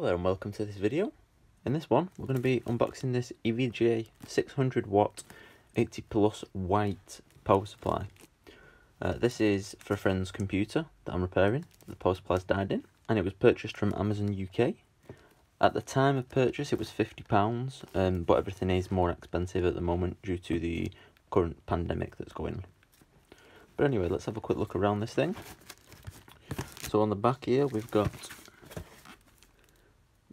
there and welcome to this video. In this one we're going to be unboxing this EVGA 600 watt 80 plus white power supply. This is for a friend's computer that I'm repairing. The power supply's died in and it was purchased from Amazon UK. At the time of purchase it was £50, but everything is more expensive at the moment due to the current pandemic that's going on. But anyway, let's have a quick look around this thing. So on the back here we've got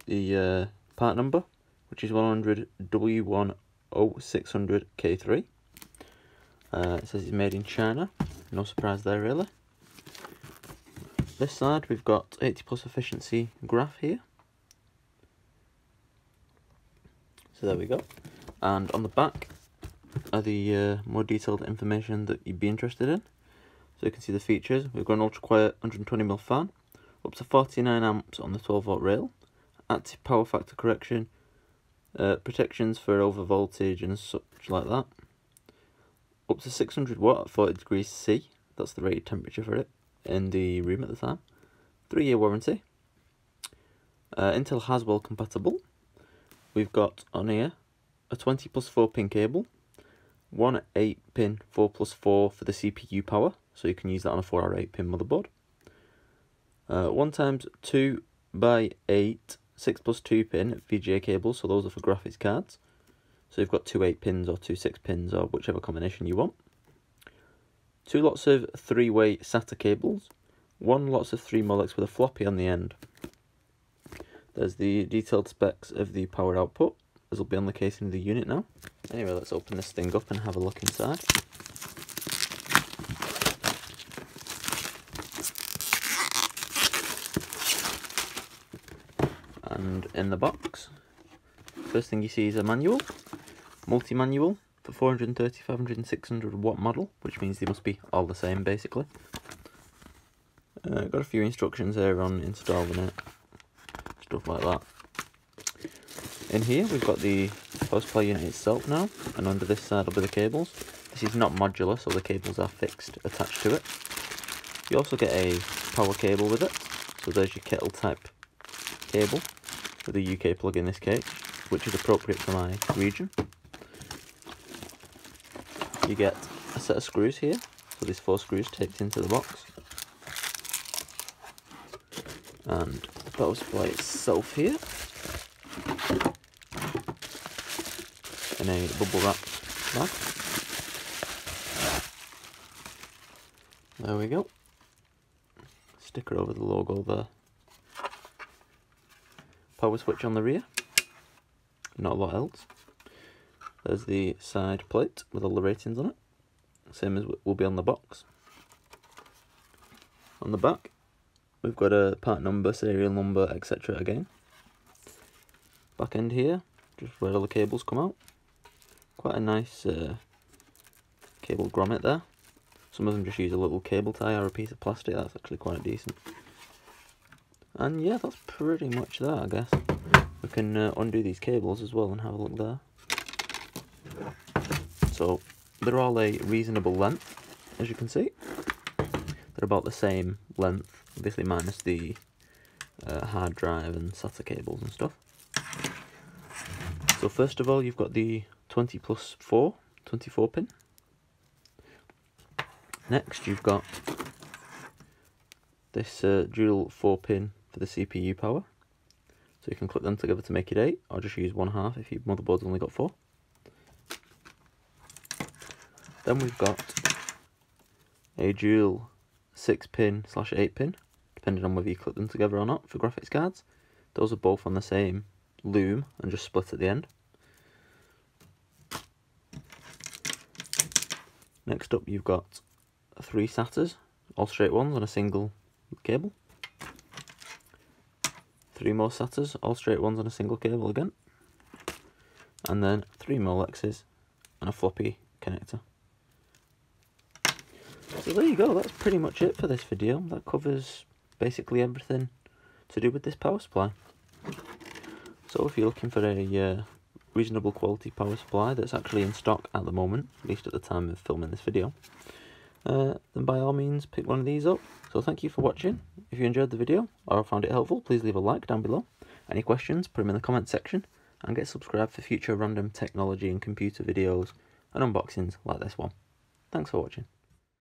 the part number, which is 100W10600K3. It says it's made in China, no surprise there really. This side we've got 80 plus efficiency graph here. So there we go. And on the back are the more detailed information that you'd be interested in. So you can see the features. We've got an ultra quiet 120mm fan, up to 49 amps on the 12 volt rail, active power factor correction, protections for over voltage and such like that, up to 600 watt at 40 degrees C, that's the rated temperature for it in the room at the time, 3-year warranty, Intel Haswell compatible. We've got on here a 20 plus 4 pin cable, one 8 pin 4 plus 4 for the CPU power, so you can use that on a 4 or 8 pin motherboard, 1x2x8 6 plus 2 pin VGA cables, so those are for graphics cards. So you've got 2 8 pins or 2 6 pins or whichever combination you want. 2 lots of 3-way SATA cables, 1 lots of 3 Molex with a floppy on the end. There's the detailed specs of the power output, as will be on the casing of the unit now. Anyway, let's open this thing up and have a look inside. And in the box, first thing you see is a manual, multi-manual for 430, 500 and 600 watt model, which means they must be all the same basically. Got a few instructions there on installing it, stuff like that. In here we've got the power supply unit itself now, and under this side will be the cables. This is not modular, so the cables are fixed attached to it. You also get a power cable with it, so there's your kettle type cable with a UK plug in this case, which is appropriate for my region. You get a set of screws here, so there's 4 screws taped into the box, and the power supply itself here in a bubble wrap bag. There we go. Sticker over the logo there. Power switch on the rear, not a lot else. There's the side plate with all the ratings on it, same as will be on the box. On the back we've got a part number, serial number, etc. again. Back end here, just where all the cables come out. Quite a nice cable grommet there. Some of them just use a little cable tie or a piece of plastic, that's actually quite decent. And yeah, that's pretty much that, I guess. We can undo these cables as well and have a look there. So they're all a reasonable length, as you can see. They're about the same length, obviously minus the hard drive and SATA cables and stuff. So first of all, you've got the 20 plus 4, 24 pin. Next you've got this dual 4 pin for the CPU power, so you can clip them together to make it 8, or just use 1/2 if your motherboard's only got 4. Then we've got a dual 6 pin / 8 pin, depending on whether you clip them together or not, for graphics cards. Those are both on the same loom and just split at the end. Next up you've got 3 SATAs, all straight ones on a single cable. 3 more SATAs, all straight ones on a single cable again. And then 3 Molexes and a floppy connector. So there you go, that's pretty much it for this video. That covers basically everything to do with this power supply. So if you're looking for a reasonable quality power supply that's actually in stock at the moment, at least at the time of filming this video, then by all means pick one of these up. So thank you for watching. If you enjoyed the video or found it helpful, please leave a like down below. Any questions, put them in the comments section, and get subscribed for future random technology and computer videos and unboxings like this one. Thanks for watching.